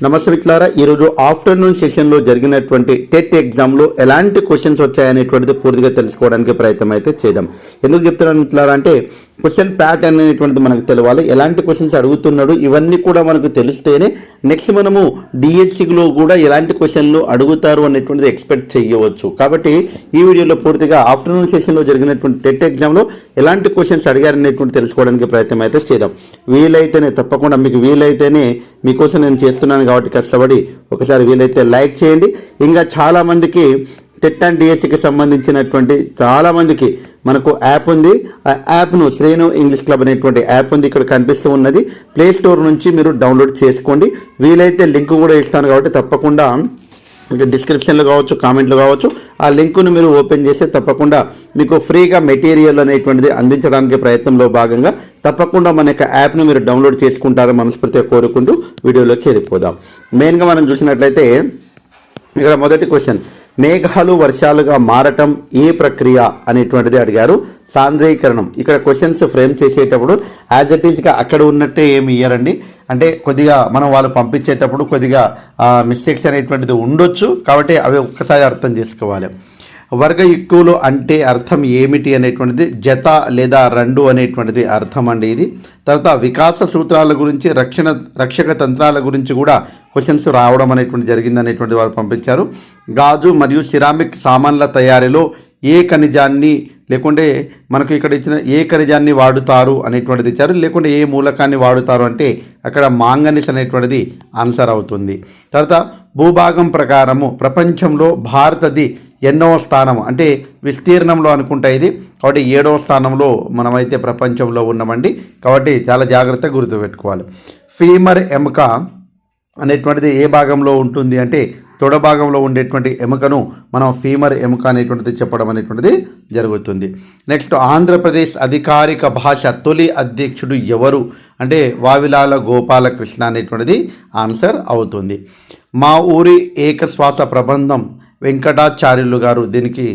నమస్తే మిత్రులారా, ఈరోజు ఆఫ్టర్నూన్ సెషన్లో జరిగినటువంటి టెట్ ఎగ్జామ్లో ఎలాంటి క్వశ్చన్స్ వచ్చాయనేటువంటిది పూర్తిగా తెలుసుకోవడానికి ప్రయత్నం అయితే చేద్దాం. ఎందుకు చెప్తున్నాను మిత్రులారా అంటే క్వశ్చన్ ప్యాటర్న్ అనేటువంటిది మనకు తెలవాలి. ఎలాంటి క్వశ్చన్స్ అడుగుతున్నాడు ఇవన్నీ కూడా మనకు తెలిస్తేనే నెక్స్ట్ మనము డిఎస్సిలో కూడా ఎలాంటి క్వశ్చన్లు అడుగుతారు అనేటువంటిది ఎక్స్పెక్ట్ చేయవచ్చు. కాబట్టి ఈ వీడియోలో పూర్తిగా ఆఫ్టర్నూన్ సెషన్లో జరిగినటువంటి టెట్ ఎగ్జామ్లో ఎలాంటి క్వశ్చన్స్ అడిగారనేటువంటి తెలుసుకోవడానికి ప్రయత్నం అయితే చేద్దాం. వీలైతేనే తప్పకుండా మీకు వీలైతేనే మీకోసం నేను చేస్తున్నాను కాబట్టి కష్టపడి ఒకసారి వీలైతే లైక్ చేయండి. ఇంకా చాలామందికి టెట్ అండ్ డిఎస్సికి సంబంధించినటువంటి చాలామందికి మనకు యాప్ ఉంది. ఆ యాప్ను శ్రేణు ఇంగ్లీష్ క్లబ్ అనేటువంటి యాప్ ఉంది, ఇక్కడ కనిపిస్తూ ఉన్నది. ప్లే స్టోర్ నుంచి మీరు డౌన్లోడ్ చేసుకోండి. వీలైతే లింక్ కూడా ఇస్తాను కాబట్టి తప్పకుండా డిస్క్రిప్షన్లో కావచ్చు, కామెంట్లు కావచ్చు, ఆ లింకును మీరు ఓపెన్ చేస్తే తప్పకుండా మీకు ఫ్రీగా మెటీరియల్ అనేటువంటిది అందించడానికి ప్రయత్నంలో భాగంగా తప్పకుండా మన యొక్క యాప్ను మీరు డౌన్లోడ్ చేసుకుంటారని మనస్ఫూర్తిగా కోరుకుంటూ వీడియోలోకి వెళ్ళిపోదాం. మెయిన్గా మనం చూసినట్లయితే ఇక్కడ మొదటి క్వశ్చన్, మేఘాలు వర్షాలుగా మారటం ఏ ప్రక్రియ అనేటువంటిది అడిగారు. సాంద్రీకరణం. ఇక్కడ క్వశ్చన్స్ ఫ్రేమ్ చేసేటప్పుడు యాజ్ ఇట్ ఈజ్గా అక్కడ ఉన్నట్టే ఏమి ఇయ్యరండి. అంటే కొద్దిగా మనం వాళ్ళు పంపించేటప్పుడు కొద్దిగా మిస్టేక్స్ అనేటువంటిది ఉండొచ్చు, కాబట్టి అవి ఒక్కసారి అర్థం చేసుకోవాలి. వర్గయుక్తులు అంటే అర్థం ఏమిటి అనేటువంటిది జత లేదా రెండు అనేటువంటిది అర్థం అండి ఇది. తర్వాత వికాస సూత్రాల గురించి, రక్షక తంత్రాల గురించి కూడా క్వశ్చన్స్ రావడం అనేటువంటి జరిగింది అనేటువంటి వారు పంపించారు. గాజు మరియు సిరామిక్ సామాన్ల తయారీలో ఏ ఖనిజాన్ని లేకుంటే మనకు ఇక్కడ ఇచ్చిన ఏ ఖనిజాన్ని వాడుతారు అనేటువంటిది ఇచ్చారు. లేకుంటే ఏ మూలకాన్ని వాడుతారు అంటే అక్కడ మాంగనీస్ అనేటువంటిది ఆన్సర్ అవుతుంది. తర్వాత భూభాగం ప్రకారము ప్రపంచంలో భారతది ఎన్నవ స్థానము అంటే విస్తీర్ణంలో అనుకుంటా ఇది, కాబట్టి 7వ స్థానంలో మనమైతే ప్రపంచంలో ఉన్నామండి. కాబట్టి చాలా జాగ్రత్తగా గుర్తుపెట్టుకోవాలి. ఫీమర్ ఎముక అనేటువంటిది ఏ భాగంలో ఉంటుంది అంటే తొడ భాగంలో ఉండేటువంటి ఎముకను మనం ఫీమర్ ఎముక అనేటువంటిది చెప్పడం అనేటువంటిది జరుగుతుంది. నెక్స్ట్, ఆంధ్రప్రదేశ్ అధికారిక భాష తొలి అధ్యక్షుడు ఎవరు అంటే వావిలాల గోపాలకృష్ణ అనేటువంటిది ఆన్సర్ అవుతుంది. మా ఊరి ఏకశ్వాస ప్రబంధం వెంకటాచార్యులు గారు దీనికి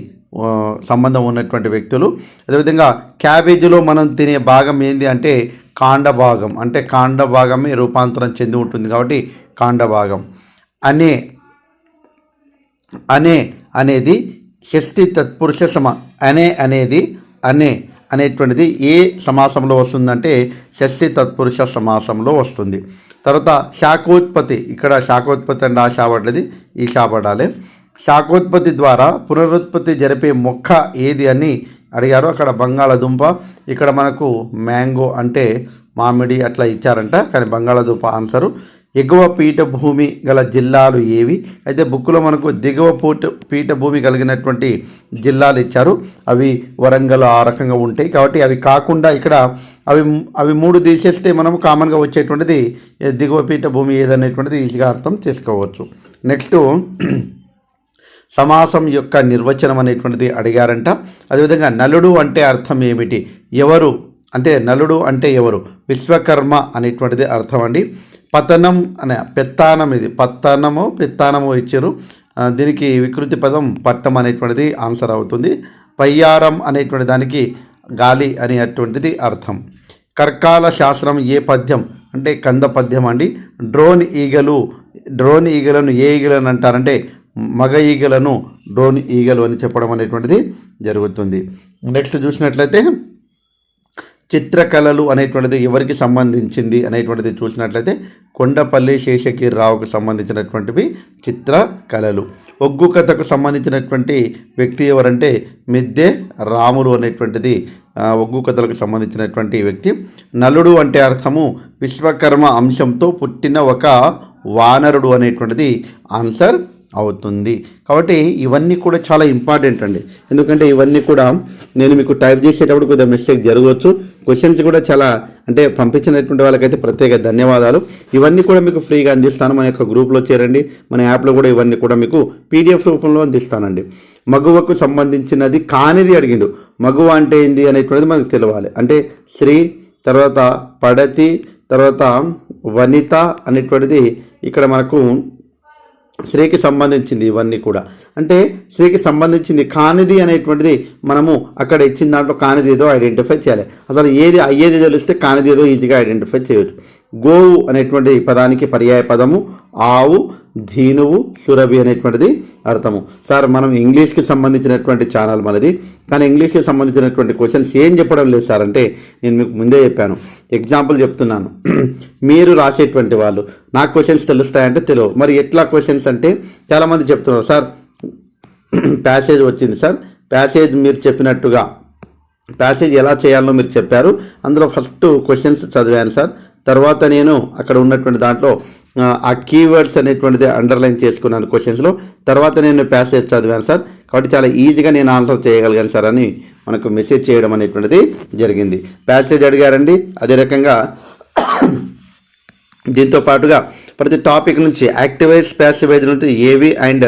సంబంధం ఉన్నటువంటి వ్యక్తులు. అదేవిధంగా క్యాబేజీలో మనం తినే భాగం ఏంది అంటే కాండ భాగం, అంటే కాండ భాగమే రూపాంతరం చెంది ఉంటుంది కాబట్టి కాండ భాగం. అనేది షష్ఠి తత్పురుష అనేటువంటిది ఏ సమాసంలో వస్తుందంటే షష్ఠి తత్పురుష సమాసంలో వస్తుంది. తర్వాత శాఖోత్పత్తి, ఇక్కడ శాఖోత్పత్తి అంటే ఆ షాపడ్డది ఈ షాపడాలి. శాఖోత్పత్తి ద్వారా పునరుత్పత్తి జరిపే మొక్క ఏది అని అడిగారు. అక్కడ బంగాళదుంప, ఇక్కడ మనకు మ్యాంగో అంటే మామిడి అట్లా ఇచ్చారంట, కానీ బంగాళదుంప ఆన్సరు. ఎగువ పీఠభూమి గల జిల్లాలు ఏవి అయితే బుక్లో మనకు దిగువ పీఠభూమి కలిగినటువంటి జిల్లాలు ఇచ్చారు. అవి వరంగల్ ఆ రకంగా ఉంటాయి. కాబట్టి అవి కాకుండా ఇక్కడ అవి 3 తీసేస్తే మనం కామన్గా వచ్చేటువంటిది దిగువ పీఠభూమి ఏదనేటువంటిది ఈజీగా అర్థం చేసుకోవచ్చు. నెక్స్ట్, సమాసం యొక్క నిర్వచనం అనేటువంటిది అడిగారంట. అదేవిధంగా నలుడు అంటే అర్థం ఏమిటి, ఎవరు అంటే నలుడు అంటే ఎవరు, విశ్వకర్మ అనేటువంటిది అర్థం అండి. పతనం అనే పెత్తానం, ఇది పెత్తానము ఇచ్చారు. దీనికి వికృతి పదం పట్టం అనేటువంటిది ఆన్సర్ అవుతుంది. పయ్యారం అనేటువంటి దానికి గాలి అనేటువంటిది అర్థం. కర్కాల శాస్త్రం ఏ పద్యం అంటే కంద పద్యం అండి. డ్రోన్ ఈగలను ఏ ఈగలను అంటారంటే మగ ఈగలను డ్రోన్ ఈగలు అని చెప్పడం అనేటువంటిది జరుగుతుంది. నెక్స్ట్ చూసినట్లయితే చిత్రకళలు అనేటువంటిది ఎవరికి సంబంధించింది అనేటువంటిది చూసినట్లయితే కొండపల్లి శేషకీర్రావుకు సంబంధించినటువంటివి చిత్రకళలు. ఒగ్గు కథకు సంబంధించినటువంటి వ్యక్తి ఎవరంటే మిద్దె రాములు అనేటువంటిది ఒగ్గు కథలకు సంబంధించినటువంటి వ్యక్తి. నలుడు అంటే అర్థము విశ్వకర్మ అంశంతో పుట్టిన ఒక వానరుడు అనేటువంటిది ఆన్సర్ అవుతుంది. కాబట్టి ఇవన్నీ కూడా చాలా ఇంపార్టెంట్ అండి, ఎందుకంటే ఇవన్నీ కూడా నేను మీకు టైప్ చేసేటప్పుడు కొద్దిగా మిస్టేక్ జరగవచ్చు. క్వశ్చన్స్ కూడా చాలా అంటే పంపించినటువంటి వాళ్ళకైతే ప్రత్యేక ధన్యవాదాలు. ఇవన్నీ కూడా మీకు ఫ్రీగా అందిస్తాను. మన యొక్క గ్రూప్లో చేరండి, మన యాప్లో కూడా ఇవన్నీ కూడా మీకు పీడిఎఫ్ రూపంలో అందిస్తానండి. మగువకు సంబంధించినది కానిది అడిగిండు. మగువ అంటే ఏంది అనేటువంటిది మనకు తెలవాలి. అంటే స్త్రీ, తర్వాత పడతి, తర్వాత వనిత అనేటువంటిది ఇక్కడ మనకు స్త్రీకి సంబంధించింది ఇవన్నీ కూడా. అంటే స్త్రీకి సంబంధించింది కానిది అనేటువంటిది మనము అక్కడ ఇచ్చిన దాంట్లో కానిది ఏదో ఐడెంటిఫై చేయాలి. అసలు ఏది అయ్యేది తెలిస్తే కానిది ఏదో ఈజీగా ఐడెంటిఫై చేయవచ్చు. గోవు అనేటువంటి పదానికి పర్యాయ పదము ఆవు, ధీనువు, సురభి అనేటువంటిది అర్థము. సార్ మనం ఇంగ్లీష్కి సంబంధించినటువంటి ఛానల్ మనది, కానీ ఇంగ్లీష్కి సంబంధించినటువంటి క్వశ్చన్స్ ఏం చెప్పడం లేదు సార్ అంటే నేను మీకు ముందే చెప్పాను, ఎగ్జాంపుల్ చెప్తున్నాను. మీరు రాసేటువంటి వాళ్ళు నాకు క్వశ్చన్స్ తెలుస్తాయంటే తెలియవు. మరి ఎట్లా క్వశ్చన్స్ అంటే చాలామంది చెప్తున్నారు సార్ ప్యాసేజ్ వచ్చింది సార్, ప్యాసేజ్ మీరు చెప్పినట్టుగా ప్యాసేజ్ ఎలా చేయాలో మీరు చెప్పారు, అందులో ఫస్ట్ క్వశ్చన్స్ చదివాను సార్, తర్వాత నేను అక్కడ ఉన్నటువంటి దాంట్లో ఆ కీవర్డ్స్ అనేటువంటిది అండర్లైన్ చేసుకున్నాను క్వశ్చన్స్లో, తర్వాత నేను ప్యాసేజ్ చదివాను సార్, కాబట్టి చాలా ఈజీగా నేను ఆన్సర్ చేయగలిగాను సార్ అని మనకు మెసేజ్ చేయడం అనేటువంటిది జరిగింది. ప్యాసేజ్ అడిగారండి. అదే రకంగా దీంతో పాటుగా ప్రతి టాపిక్ నుంచి యాక్టివైజ్ ప్యాసివైజ్ నుంచి ఏవి అండ్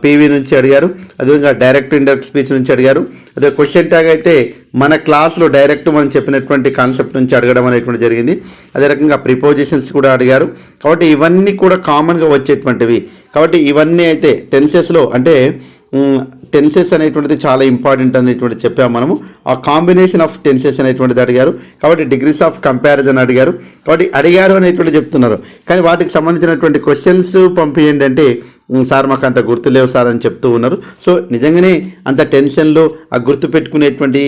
పీవీ నుంచి అడిగారు. అదేవిధంగా డైరెక్ట్ ఇండైరెక్ట్ స్పీచ్ నుంచి అడిగారు. అదే క్వశ్చన్ ట్యాగ్ అయితే మన క్లాస్లో డైరెక్ట్ మనం చెప్పినటువంటి కాన్సెప్ట్ నుంచి అడగడం అనేటువంటి జరిగింది. అదే రకంగా ప్రిపోజిషన్స్ కూడా అడిగారు. కాబట్టి ఇవన్నీ కూడా కామన్గా వచ్చేటువంటివి. కాబట్టి ఇవన్నీ అయితే టెన్సెస్లో అంటే టెన్సెస్ అనేటువంటిది చాలా ఇంపార్టెంట్ అనేటువంటి చెప్పాము మనము. ఆ కాంబినేషన్ ఆఫ్ టెన్సెస్ అనేటువంటిది అడిగారు. కాబట్టి డిగ్రీస్ ఆఫ్ కంపారిజన్ అడిగారు. కాబట్టి అడిగారు అనేటువంటి చెప్తున్నారు, కానీ వాటికి సంబంధించినటువంటి క్వశ్చన్స్ పంపించండి అంటే సార్ మాకు అంత గుర్తులేవు సార్ అని చెప్తూ ఉన్నారు. సో నిజంగానే అంత టెన్షన్లో ఆ గుర్తు పెట్టుకునేటువంటి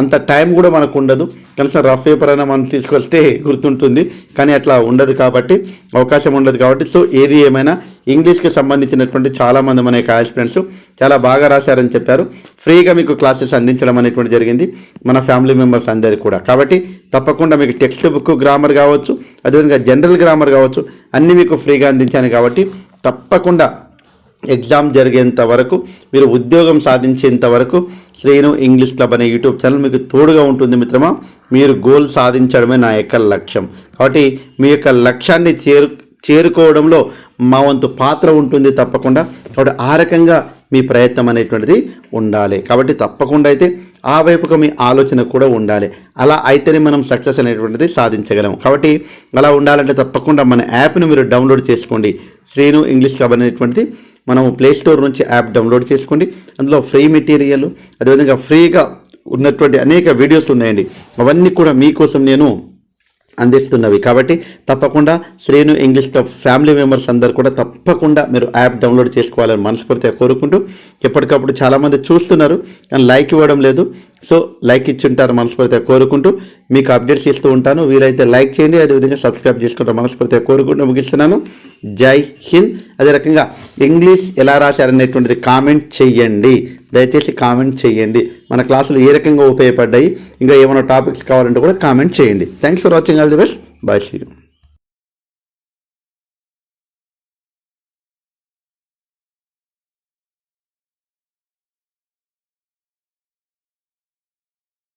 అంత టైం కూడా మనకు ఉండదు. కనీసం రఫ్ పేపర్ అయినా మనం తీసుకొస్తే గుర్తుంటుంది, కానీ అట్లా ఉండదు కాబట్టి అవకాశం ఉండదు కాబట్టి. సో ఏది ఏమైనా ఇంగ్లీష్కి సంబంధించినటువంటి చాలామంది మన యొక్క ఆస్పిరెంట్స్ చాలా బాగా రాశారని చెప్పారు. ఫ్రీగా మీకు క్లాసెస్ అందించడం అనేటువంటి జరిగింది మన ఫ్యామిలీ మెంబర్స్ అందరికీ కూడా. కాబట్టి తప్పకుండా మీకు టెక్స్ట్ బుక్ గ్రామర్ కావచ్చు, అదేవిధంగా జనరల్ గ్రామర్ కావచ్చు, అన్నీ మీకు ఫ్రీగా అందించాను. కాబట్టి తప్పకుండా ఎగ్జామ్ జరిగేంత వరకు, మీరు ఉద్యోగం సాధించేంత వరకు శ్రీను ఇంగ్లీష్ క్లబ్ అనే యూట్యూబ్ ఛానల్ మీకు తోడుగా ఉంటుంది మిత్రమా. మీరు గోల్ సాధించడమే నా యొక్క లక్ష్యం. కాబట్టి మీ యొక్క లక్ష్యాన్ని చేరుకోవడంలో మా వంతు పాత్ర ఉంటుంది తప్పకుండా. కాబట్టి ఆ రకంగా మీ ప్రయత్నం అనేటువంటిది ఉండాలి. కాబట్టి తప్పకుండా అయితే ఆ వైపుగా మీ ఆలోచన కూడా ఉండాలి. అలా అయితేనే మనం సక్సెస్ అనేటువంటిది సాధించగలం. కాబట్టి అలా ఉండాలంటే తప్పకుండా మన యాప్ను మీరు డౌన్లోడ్ చేసుకోండి. శ్రీను ఇంగ్లీష్ క్లబ్ అనేటువంటిది మనం ప్లేస్టోర్ నుంచి యాప్ డౌన్లోడ్ చేసుకోండి. అందులో ఫ్రీ మెటీరియల్, అదేవిధంగా ఫ్రీగా ఉన్నటువంటి అనేక వీడియోస్ ఉన్నాయండి. అవన్నీ కూడా మీకోసం నేను అందిస్తున్నవి. కాబట్టి తప్పకుండా Srinu English club family members అందరూ కూడా తప్పకుండా మీరు యాప్ డౌన్లోడ్ చేసుకోవాలని మనస్ఫూర్తిగా కోరుకుంటూ, ఎప్పటికప్పుడు చాలామంది చూస్తున్నారు కానీ లైక్ ఇవ్వడం లేదు. సో లైక్ ఇచ్చి ఉంటారు మనస్ఫూర్తిగా కోరుకుంటూ మీకు అప్డేట్స్ ఇస్తూ ఉంటాను. వీలైతే లైక్ చేయండి, అదేవిధంగా సబ్స్క్రైబ్ చేసుకుంటారు మనస్ఫూర్తిగా కోరుకుంటూ ముగిస్తున్నాను. జై హింద్. అదే రకంగా ఇంగ్లీష్ ఎలా రాశారనేటువంటిది కామెంట్ చెయ్యండి, దయచేసి కామెంట్ చేయండి. మన క్లాసులు ఏ రకంగా ఉపయోగపడ్డాయి, ఇంకా ఏమైనా టాపిక్స్ కావాలంటే కూడా కామెంట్ చేయండి. Thanks for watching. All the best. Bye. See you.